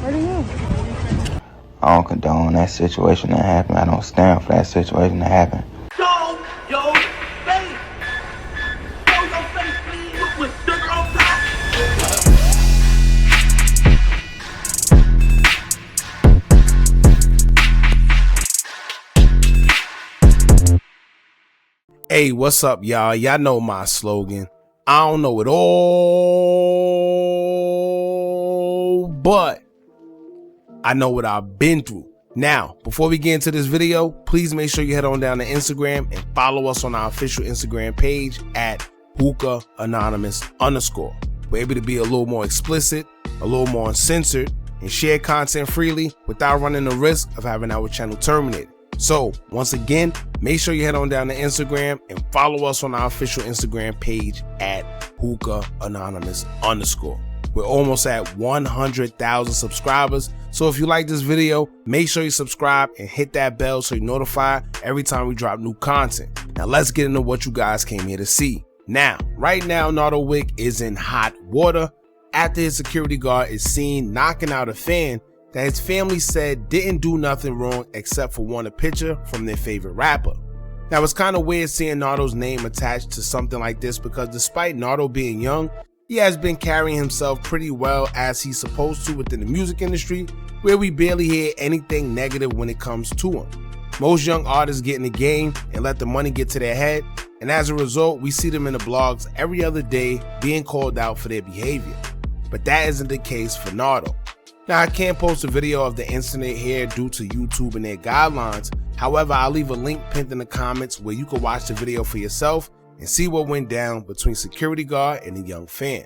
What do you? I don't condone that situation that happened. I don't stand for that situation to happen. Show your face. Show your face, please, with sugar on top. Hey, what's up, y'all? Y'all know my slogan. I don't know it all, but I know what I've been through. Now, before we get into this video, please make sure you head on down to Instagram and follow us on our official Instagram page at Hookah Anonymous _. We're able to be a little more explicit, a little more uncensored, and share content freely without running the risk of having our channel terminated. So, once again, make sure you head on down to Instagram and follow us on our official Instagram page at Hookah Anonymous _. We're almost at 100,000 subscribers. So if you like this video, make sure you subscribe and hit that bell so you're notified every time we drop new content. Now let's get into what you guys came here to see. Now, right now, Nardo Wick is in hot water after his security guard is seen knocking out a fan that his family said didn't do nothing wrong except for want a picture from their favorite rapper. Now it's kind of weird seeing Nardo's name attached to something like this because despite Nardo being young, he has been carrying himself pretty well as he's supposed to within the music industry, where we barely hear anything negative when it comes to him. Most young artists get in the game and let the money get to their head, and as a result, we see them in the blogs every other day being called out for their behavior. But that isn't the case for Nardo. Now, I can't post a video of the incident here due to YouTube and their guidelines. However, I'll leave a link pinned in the comments where you can watch the video for yourself and see what went down between security guard and the young fan.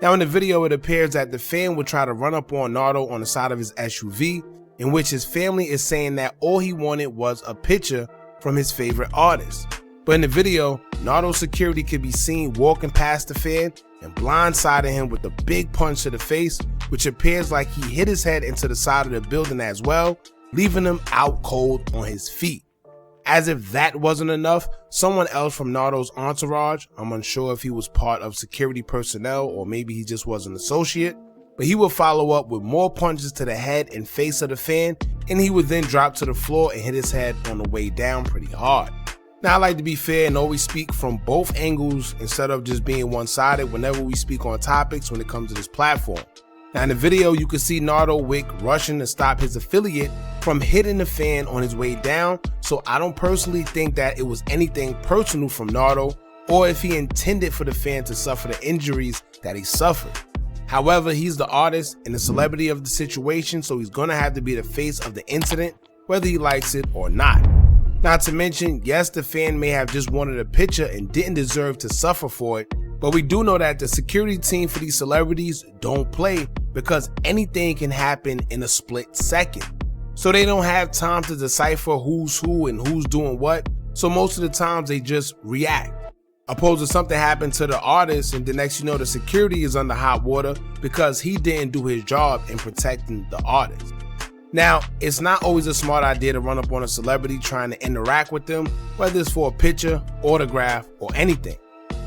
Now in the video, it appears that the fan would try to run up on Nardo on the side of his SUV, in which his family is saying that all he wanted was a picture from his favorite artist. But in the video, Nardo's security could be seen walking past the fan and blindsiding him with a big punch to the face, which appears like he hit his head into the side of the building as well, leaving him out cold on his feet. As if that wasn't enough, someone else from Nardo's entourage, I'm unsure if he was part of security personnel or maybe he just was an associate, but he would follow up with more punches to the head and face of the fan, and he would then drop to the floor and hit his head on the way down pretty hard. Now, I like to be fair and always speak from both angles instead of just being one-sided whenever we speak on topics when it comes to this platform. Now in the video, you can see Nardo Wick rushing to stop his affiliate from hitting the fan on his way down, so I don't personally think that it was anything personal from Nardo or if he intended for the fan to suffer the injuries that he suffered. However, he's the artist and the celebrity of the situation, so he's gonna have to be the face of the incident, whether he likes it or not. Not to mention, yes, the fan may have just wanted a picture and didn't deserve to suffer for it, but we do know that the security team for these celebrities don't play because anything can happen in a split second. So they don't have time to decipher who's who and who's doing what, so most of the times they just react. Opposed to something happened to the artist and the next you know the security is under hot water because he didn't do his job in protecting the artist. Now, it's not always a smart idea to run up on a celebrity trying to interact with them, whether it's for a picture, autograph, or anything.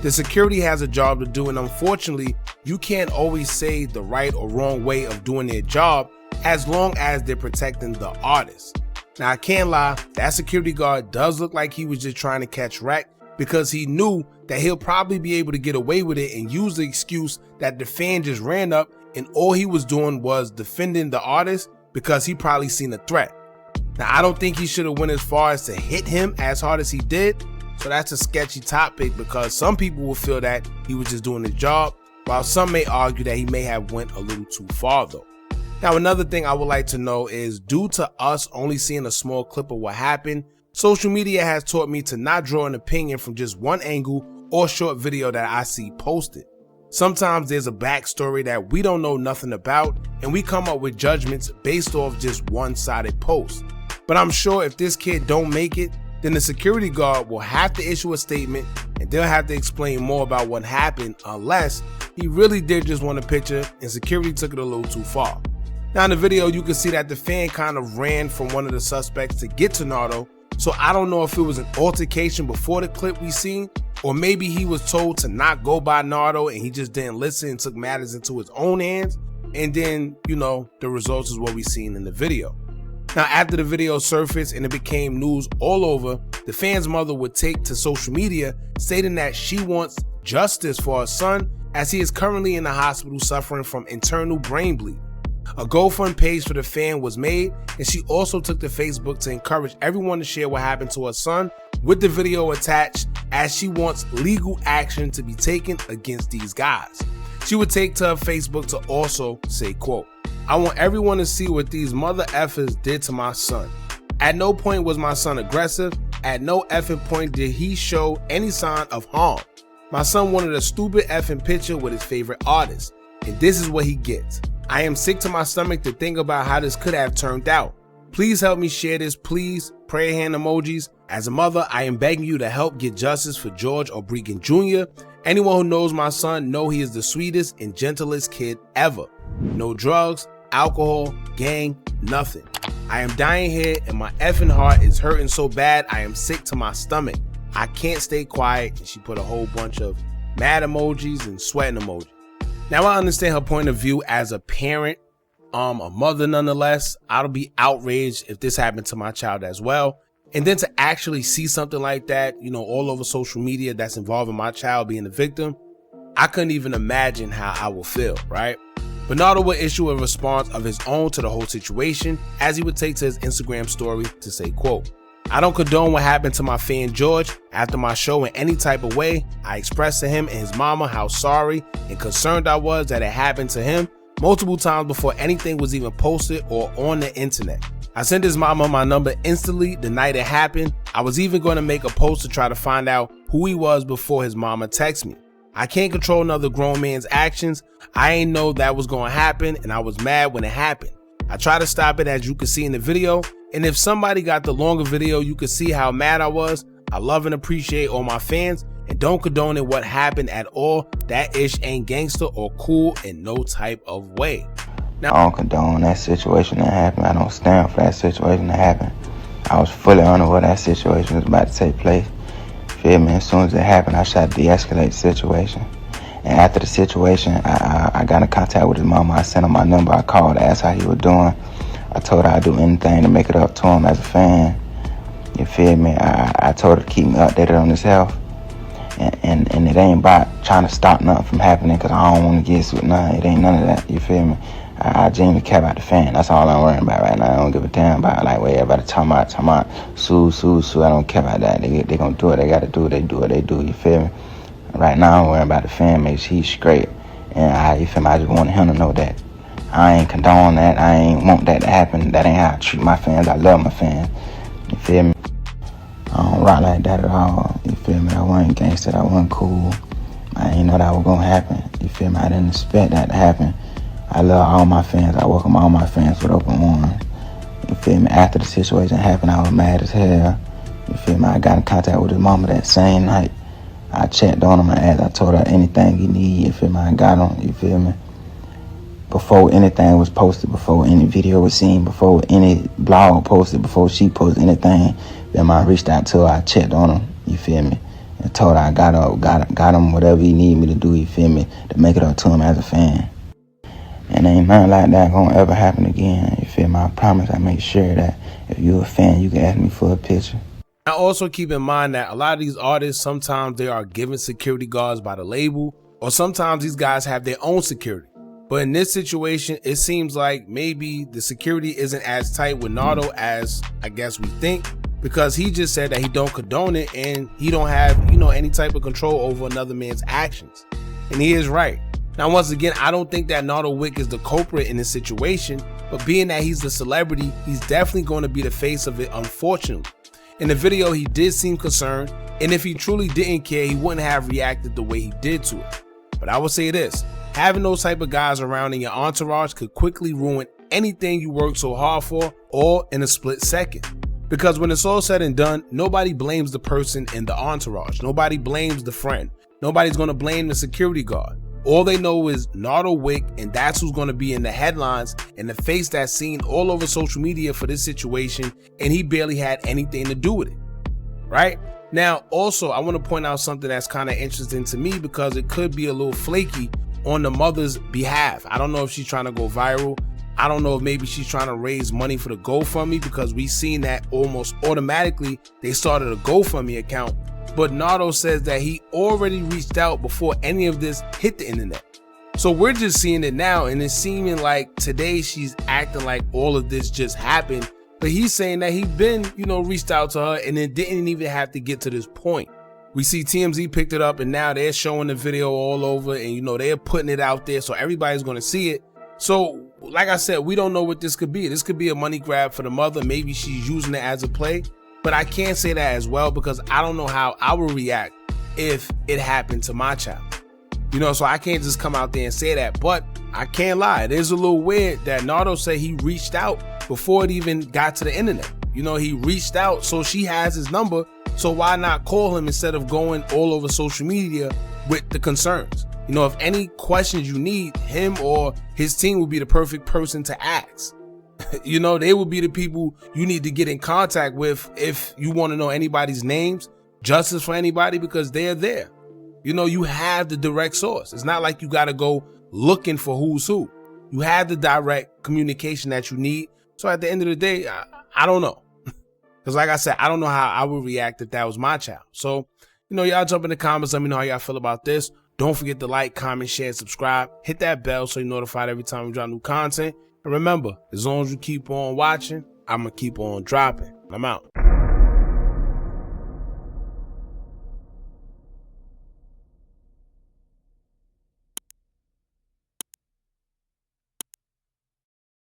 The security has a job to do, and unfortunately, you can't always say the right or wrong way of doing their job as long as they're protecting the artist. Now, I can't lie, that security guard does look like he was just trying to catch wreck because he knew that he'll probably be able to get away with it and use the excuse that the fan just ran up and all he was doing was defending the artist because he probably seen a threat. Now, I don't think he should have went as far as to hit him as hard as he did. So that's a sketchy topic because some people will feel that he was just doing his job, while some may argue that he may have went a little too far though. Now, another thing I would like to know is due to us only seeing a small clip of what happened, social media has taught me to not draw an opinion from just one angle or short video that I see posted. Sometimes there's a backstory that we don't know nothing about and we come up with judgments based off just one-sided posts. But I'm sure if this kid don't make it, then the security guard will have to issue a statement and they'll have to explain more about what happened unless he really did just want a picture and security took it a little too far. Now in the video, you can see that the fan kind of ran from one of the suspects to get to Nardo, so I don't know if it was an altercation before the clip we seen, or maybe he was told to not go by Nardo and he just didn't listen and took matters into his own hands. And then, you know, the results is what we seen in the video. Now, after the video surfaced and it became news all over, the fan's mother would take to social media stating that she wants justice for her son as he is currently in the hospital suffering from internal brain bleeding. A GoFundMe page for the fan was made, and she also took to Facebook to encourage everyone to share what happened to her son with the video attached, as she wants legal action to be taken against these guys. She would take to her Facebook to also say, quote, "I want everyone to see what these mother effers did to my son. At no point was my son aggressive. At no effing point did he show any sign of harm. My son wanted a stupid effing picture with his favorite artist, and this is what he gets. I am sick to my stomach to think about how this could have turned out. Please help me share this, please. Prayer hand emojis. As a mother, I am begging you to help get justice for George Obregon Jr. Anyone who knows my son know he is the sweetest and gentlest kid ever. No drugs, alcohol, gang, nothing. I am dying here and my effing heart is hurting so bad I am sick to my stomach. I can't stay quiet." And she put a whole bunch of mad emojis and sweating emojis. Now, I understand her point of view as a parent, a mother nonetheless. I'll be outraged if this happened to my child as well. And then to actually see something like that, you know, all over social media that's involving my child being the victim, I couldn't even imagine how I would feel, right? But Nardo would issue a response of his own to the whole situation, as he would take to his Instagram story to say, quote, "I don't condone what happened to my fan George. After my show in any type of way, I expressed to him and his mama how sorry and concerned I was that it happened to him multiple times before anything was even posted or on the internet. I sent his mama my number instantly the night it happened. I was even going to make a post to try to find out who he was before his mama texted me. I can't control another grown man's actions. I ain't know that was going to happen, and I was mad when it happened. I tried to stop it, as you can see in the video, and if somebody got the longer video, you can see how mad I was. I love and appreciate all my fans and don't condone it what happened at all. That ish ain't gangster or cool in no type of way." Now, I don't condone that situation that happened. I don't stand for that situation that happened. I was fully unaware that situation was about to take place. Feel me? As soon as it happened, I tried to de-escalate the situation. And after the situation, I got in contact with his mama. I sent him my number. I called, asked how he was doing. I told her I'd do anything to make it up to him as a fan. You feel me? I told her to keep me updated on his health. And it ain't about trying to stop nothing from happening, because I don't want to get with nothing. It ain't none of that. You feel me? I genuinely care about the fan. That's all I'm worrying about right now. I don't give a damn about like what everybody talking about. Sue. I don't care about that. They gonna do it. They gotta do it. They do what they do. You feel me? Right now I'm worrying about the fan. Make sure he's straight. And you feel me? I just wanted him to know that I ain't condone that. I ain't want that to happen. That ain't how I treat my fans. I love my fans. You feel me? I don't rock like that at all. You feel me? I wasn't gangster. I wasn't cool. I ain't know that was gonna happen. You feel me? I didn't expect that to happen. I love all my fans. I welcome all my fans with open arms. You feel me? After the situation happened, I was mad as hell. You feel me? I got in contact with his mama that same night. I checked on him and asked. I told her anything he need. You feel me? I got him. You feel me? Before anything was posted, before any video was seen, before any blog posted, before she posted anything, then I reached out to her. I checked on him. You feel me? And told her I got him whatever he need me to do. You feel me? To make it up to him as a fan. And ain't nothing like that gonna ever happen again. You feel me? I promise. I make sure that if you're a fan, you can ask me for a picture. Now, also keep in mind that a lot of these artists, sometimes they are given security guards by the label, or sometimes these guys have their own security. But in this situation, it seems like maybe the security isn't as tight with Nardo as I guess we think, because he just said that he don't condone it and he don't have, you know, any type of control over another man's actions. And he is right. Now, once again, I don't think that Nardo Wick is the culprit in this situation, but being that he's the celebrity, he's definitely going to be the face of it, unfortunately. In the video, he did seem concerned, and if he truly didn't care, he wouldn't have reacted the way he did to it. But I will say this, having those type of guys around in your entourage could quickly ruin anything you worked so hard for, all in a split second. Because when it's all said and done, nobody blames the person in the entourage. Nobody blames the friend. Nobody's going to blame the security guard. All they know is Nardo Wick, and that's who's going to be in the headlines and the face that's seen all over social media for this situation, and he barely had anything to do with it, right? Now, also, I want to point out something that's kind of interesting to me, because it could be a little flaky, on the mother's behalf. I don't know if she's trying to go viral. I don't know if maybe she's trying to raise money for the GoFundMe, because we've seen that almost automatically they started a GoFundMe account. But Nardo says that he already reached out before any of this hit the internet. So we're just seeing it now, and it's seeming like today she's acting like all of this just happened. But he's saying that he's been, reached out to her and it didn't even have to get to this point. We see TMZ picked it up and now they're showing the video all over, and they're putting it out there so everybody's going to see it. So like I said, we don't know what this could be. This could be a money grab for the mother. Maybe she's using it as a play, but I can't say that as well because I don't know how I would react if it happened to my child. So I can't just come out there and say that, but I can't lie. It is a little weird that Nardo said he reached out before it even got to the internet. He reached out, so she has his number. So why not call him instead of going all over social media with the concerns? If any questions you need, him or his team would be the perfect person to ask. They would be the people you need to get in contact with if you want to know anybody's names, justice for anybody, because they're there. You have the direct source. It's not like you got to go looking for who's who. You have the direct communication that you need. So at the end of the day, I don't know. Because like I said, I don't know how I would react if that was my child. So, y'all jump in the comments. Let me know how y'all feel about this. Don't forget to like, comment, share, subscribe. Hit that bell so you're notified every time we drop new content. And remember, as long as you keep on watching, I'm going to keep on dropping. I'm out.